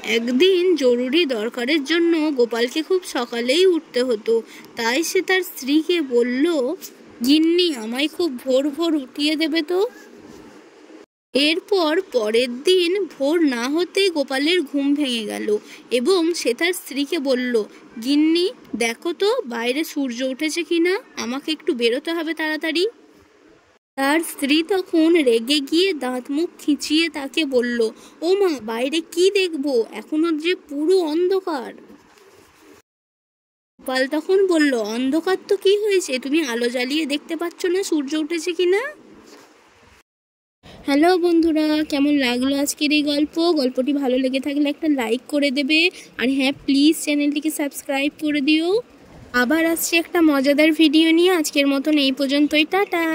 একদিন জরুরি দরকারের জন্য গোপালকে খুব সকালেই উঠতে হতো। তাই সে তার স্ত্রীকে বলল, গিন্নি, আমায় খুব ভোর ভোর উঠিয়ে দেবে তো। এরপর পরের দিন ভোর না হতেই গোপালের ঘুম ভেঙে গেল এবং সে তার স্ত্রীকে বলল, গিন্নি, দেখো তো বাইরে সূর্য উঠেছে কিনা, আমাকে একটু বেরোতে হবে তাড়াতাড়ি। তার স্ত্রী তখন রেগে গিয়ে দাঁত মুখ খিঁচিয়ে তাকে বলল, ও মা, বাইরে কি দেখবো, এখনো যে পুরো অন্ধকার। গোপাল তখন বলল, অন্ধকার তো কি হয়েছে, তুমি আলো জ্বালিয়ে দেখতে পাচ্ছ না সূর্য উঠেছে কিনা। হ্যালো বন্ধুরা, কেমন লাগলো আজকের এই গল্পটি ভালো লেগে থাকলে একটা লাইক করে দেবে, আর হ্যাঁ, প্লিজ চ্যানেলটিকে সাবস্ক্রাইব করে দিও। আবার আসছে একটা মজাদার ভিডিও নিয়ে। আজকের মতন এই পর্যন্তই, টাটা।